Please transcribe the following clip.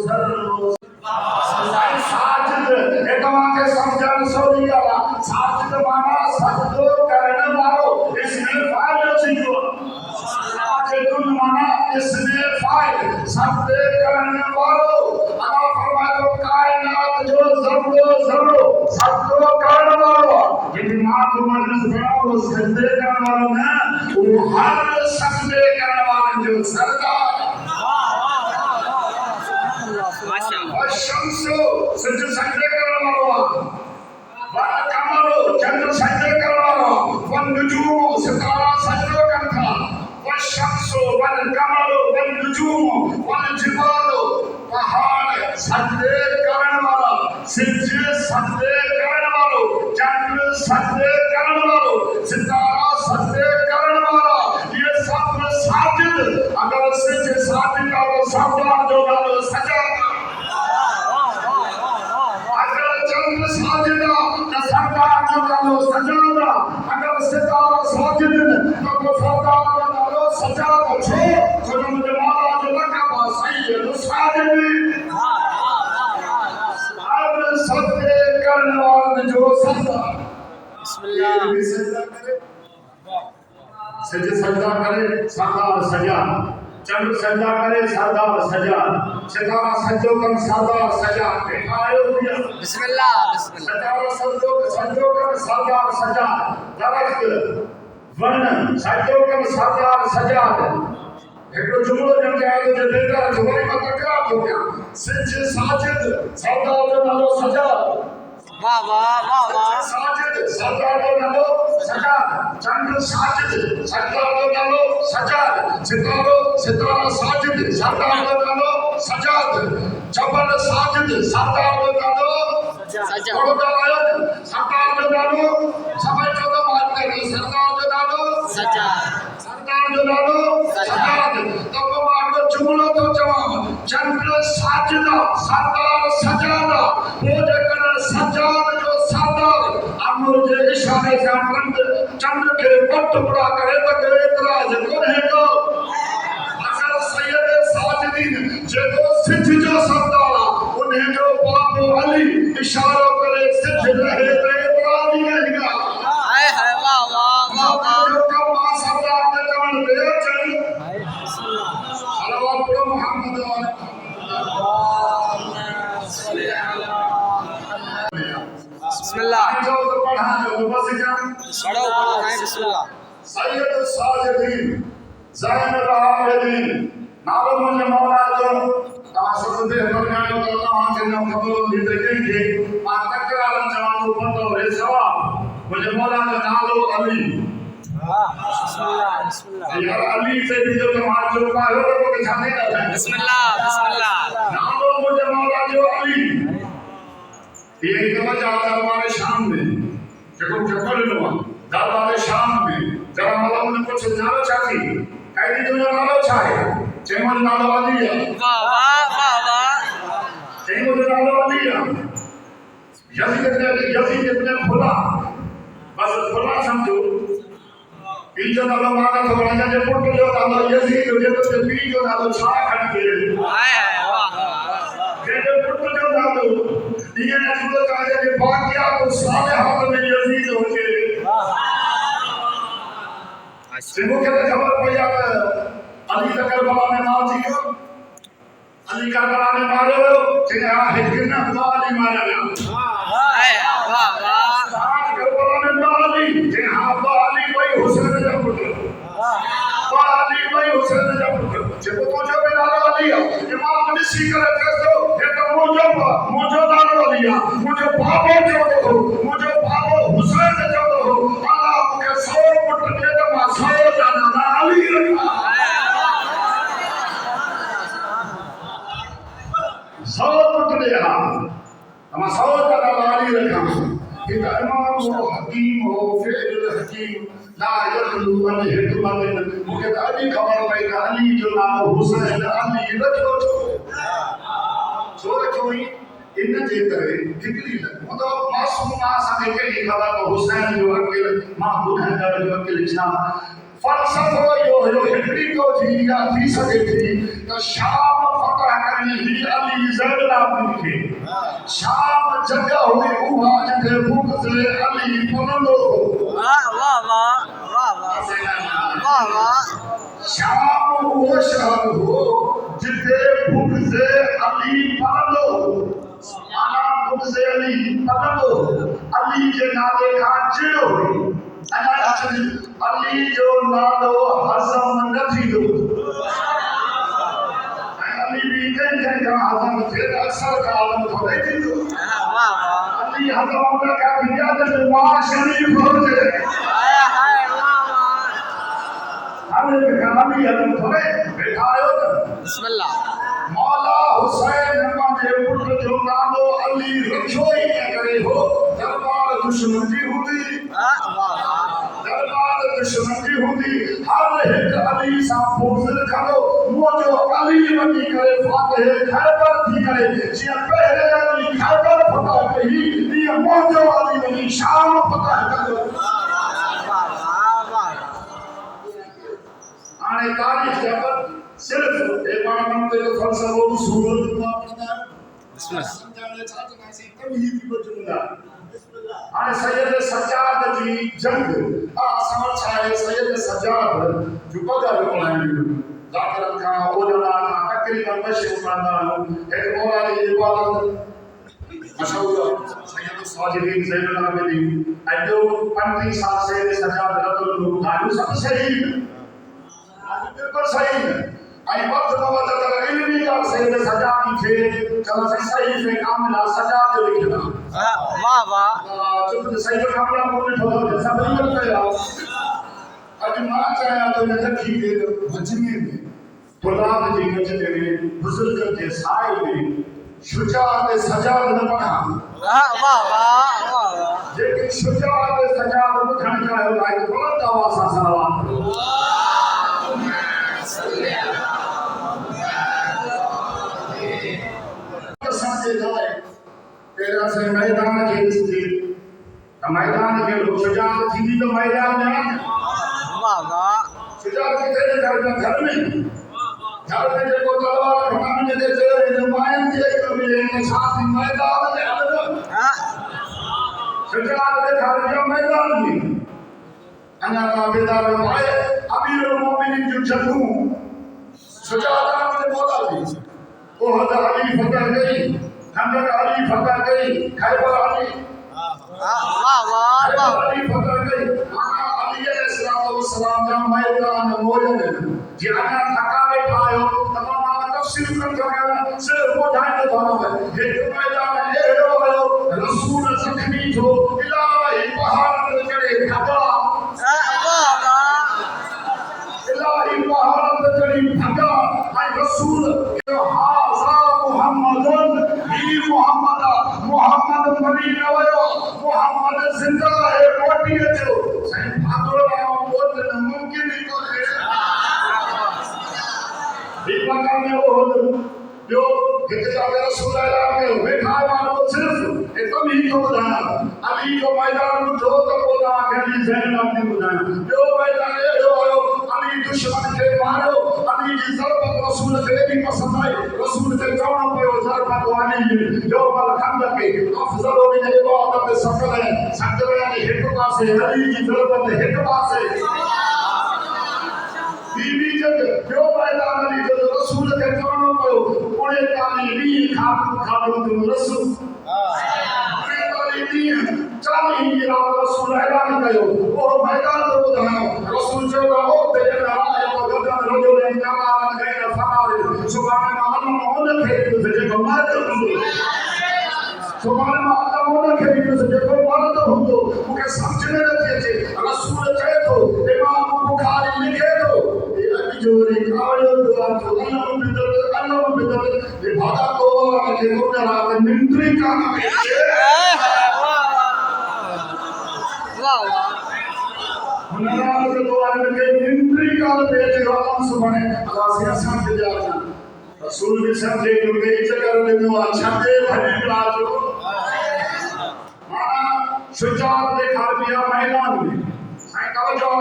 ज़र्रो साजिद तव्हांखे सम्झण सवली आहे साजिद माना सजदो करण वारो इसमें फाइल अची वियो साजिदुन माना इसमें फाइल सजदे करण वारो अल्लाह फरमाए थो काइनात जो ज़र्रो ज़र्रो सजदो करण वारो जिन मां को मजलिस बणाओ सजदे करण वारो न वो हर सजदे करण वारनि जो सरदार शम्सो सज सजदे करण वारो वन कमरो चंद्र सजदे करण वारो वन नुजूम सितारा सजदो कनि था वन शम्सो वन कमरो वन नुजूम वन जिबालो पहाड़ सजदे करण वाला सिज सजदे करण वालो चंद्र सजदे करण वालो सितारा सजदे करण वाला ये सब साजिद अगर सिज साजिद और सरदार जो नालो सजा साजिदा त सरदार जो नालो सजादा अगर सितारा साजिद न तो सरदार जो नालो सजादा छो जो मुझे मौला जो लक़ब सैयद साजिद हर सजदे करने वाले जो सजदा बिस्मिल्लाह सजदा करे सजदा करे सरदार सजा चंद्र सजदा करे सरदार सजा सितारा सजदो कर सरदार सजा आयो दिया बिस्मिल्लाह बिस्मिल्लाह सितारा सजदो कर सरदार सजा दरख्त वन सजदो कर सरदार सजा एकड़ो जुमलो जंग आयो जे बेटा जुमले में तकरार हो गया सिज साजिद सरदार जो नालो सजा वाह वाह वाह वाह साजिद सरदार जो नालो सजा चंद्र साजिद सरदार जो नालो सजा सितारा साजिद सरदार जो नालो सजा जबल साजिद सरदार जो नालो सजा सरदार जो नालो समय जो मानते हैं सरदार जो नालो सजा सरदार जो नालो सजा तो वो मानो जुमलो तो जवाब चंद्र साजिदा सरदार सजादा वो जकर सजाद जो सरदार अमर जे इशारे से चंद्र के पट पड़ा करे तो करे इतराज कोने को अगर सैयद साजिदीन जे तो सिद्ध जो सरदार उन्हें जो बाबू अली इशारा करे सिद्ध रहे तो इतराज ही रहेगा हाय हाय वाह वाह वाह वाह जो कब मां सरदार ने जवान दे चली सल्लल्लाहु अलैहि मोहम्मद बिस्मिल्लाह जो तो पढ़ा जो बस जान पढ़ो पढ़ो है बिस्मिल्लाह सैयद साजिदीन ज़ैनुल आबिदीन नालो मुझे मौला जो तासुद दे बरनायो तो तहां के न खबर दी दे के मा तकरार जवान पतो रे सवाब मुझे मौला का नालो अली बिस्मिल्लाह बिस्मिल्लाह यार अली से भी जो मार जो का हो तो के जाने का बिस्मिल्लाह बिस्मिल्लाह नालो मुझे मौला जो अली ये वजह दरबार शाम में देखो चक्कर लो दरबार शाम में जरा मला ने कुछ नालो चाहती कैदी तो नालो चाहे चेमन नालो अली है वाह वाह वाह वाह चेमन नालो अली है यजीद इब्ने खुला बस खुला समझो पीछे नालो माना तो राजा ने पुट जो नालो यजीद जो तो पी जो नालो छा खड़ के हाय हाय वाह जे पुट जो नालो ये नजूल काजे के बाकिया को साले हाथ में यजीद हो के सिंह के खबर पया अली करबला में मार थी अली करबला में मारो ते है कितना अली मारा गया हाय वाह वाह करबला में अली ते हां अली भाई हुसैन का पुत्र अली भाई हुसैन का पुत्र जे तो जो भी नालो अली इमाम ने सीकर करतो ये तो मुझे नालो अली मुझे बाबा जो हो मुझे बाबा हुसैन जो हो अल्लाह के 100 पुत्र के तो मा 100 जाना अली रखा 100 पुत्र दे हम 100 जाना अली रखा कि इमाम हो हकीम हो फिर हकीम ला यखलू अन हिकमत मुके अली खबर पई अली जो नालो हुसैन अली रखो छो छोई इन जे करे हिकड़ी मतलब मासूम असां खे खबर तो हुसैन जो अकेले मां ॿुधाईंदा जो अकेले छा फलसफो यो हिकड़ी तो थी या थी सके थी तो शाम फतह करे यानी ही अली ज़ैनुल आबिदीन खे शाम जगह हुई उहा जिथे बुग़्ज़ अली पवंदो हो वाह वाह वाह वाह वाह वाह शाम उहो शहर हो जिथे बुग़्ज़ अली पवंदो हो माना बुग़्ज़ अली पवंदो हो अली जे नाले खां चिड़ो हुई अली जो नालो हज़म न थींदो अली भी कंहिं खां हज़म थिए अक्सर खां हज़म थोरे थींदो वाह वाह अली हज़म न खां इजाज़त मां शरीफ़ हुजे हाय वाह वाह अली खां हज़म थोरे वेठा आहियो न बिस्मिल्लाह मौला हुसैन जे पुट जो नालो अली रखियो ई इन करे हो दरबार दुश्मन जी हूंदी वाह वाह दरबार दुश्मन जी हूंदी हर हिकु अली सां बुग़्ज़ रखंदो मुंहिंजो अली वञी करे फातिह खैबर थी करे जीअं पहिरें अली खैबर फतह कई तीअं मुंहिंजो अली वञी शाम फतह कंदो हाणे तारीख़ जा सिर्फ़ इमाम ते फ़लसफ़ो उसूल हाणे सैयद सज्जाद जी जंग असां छा आहे सैयद सज्जाद जो बदल पढ़ाइणियूं ज़ाकिरनि खां ओलना खां तक़रीबन मशहूर कंदा आहियूं हिकु मौला जी इबादत मशहूर सैयद साजिदीन ज़ैनुल आबिदीन ऐं ॿियो 35 साल सैयद सज्जाद रतुल ॿुधायूं सभु सही बिल्कुलु सही ऐं वक़्तु न वक़्तु अगरि इल्मी ॻाल्हि सैयद सज्जाद जी थिए चलो सही फ़े कामिला सज्जाद जो लिखियलु आहे वाह वाह चुप सही कामिला को ॾिठो सभु इहो कयो अॼु मां चाहियां थो हिन लखी खे मजमे में गुलाब जी मजमे में बुज़ुर्ग जे साए में शुजाअत सजाद न पढ़ां वाह वाह वाह वाह जेके शुजाअत सजाद ॿुधणु चाहियो आहे बुलंद आवाज़ सां सलवात करो असांजे लाइ पहिरियां से मैदान खे ॾिसजे त मैदान खे शुजाअत थींदी त मैदान में वाह वाह शुजाअत किथे घर में घर में जेको तलवार खणाइण जे चयो हिन मायनि जे कमी हिन छा थी मैदान में हलंदो शुजाअत जे घर जो मैदान में अञा बेदार आहे अमीर मोमिनीन जो जंगू शुजाअत जे मौला जी ओहद अली फतह गई खंदक अली फतह गई खैबर अली वाह वाह वाह अली फतह गई अली अलैहिस्सलाम जा मैदान मौजूद जिना थका वेठा आयो तमाम तफसील कर सिर्फ ॿुधाईंदो थो हिकु मैदान अहिड़ो हुयो रसूल ज़ख्मी थियो इलाही पहाड़ ते चढ़े थका इलाही पहाड़ ते चढ़ी थका ऐं रसूल हाज़ा मुहम्मदुन ही मुहम्मद मरी न वियो मुहम्मद ज़िंदा आहे मोटी अचो साईं भागो मोट मुमकिन ई कोन्हे हीउ मकान में हो ॿियो हिकु जाॻे रसूल अलाह कयो वेठा माण्हू सिर्फ़ हिकु ई थो ॿुधायां अली जो मैदान ॿुधो त पोइ तव्हांखे अली ज़ैनुल आबिदीन ॿुधायां ॿियो मैदान अहिड़ो हुयो अली दुश्मन खे मारियो अली जी ज़रबत रसूल खे एॾी पसंदि आई रसूल खे चवणो पियो ज़रबत अली जो मल खंदक अफ़ज़ल मिन इबादत सक़ल यानी हिकु पासे अली जी ज़रबत हिकु पासे बीबी जंग ॿियो मैदान अली जो रसूल खे चवणो पियो 49 खाधो रसूल 40 रात रसूल ऐलान कयो उहो मैदान थो ॿुधायां रसूल चयो त ओ तेरे नाराय को गदन रजो ने जमाल गैर फरार सुभाणे मां अल्लाह हुन खे जेको मर्द हूंदो सुभाणे मां अल्लाह हुन खे जेको मर्द हूंदो मूंखे सम्झ में नथी अचे रसूल चए थो इमाम बुखारी लिखे थो जोरी कावड़ियो दुआ तो अल्लाह बिदल भागा को के गुना रात निंद्री का वाह वाह हुनरात के दुआ के निंद्री का बेच अल्लाह सुभाने अल्लाह से आसान दे दिया रसूल भी समझे कि उनके इज्जत कर देने अच्छा दे भरी राजो माना शुजाअत दिखा दिया मैदान में साईं तवज्जो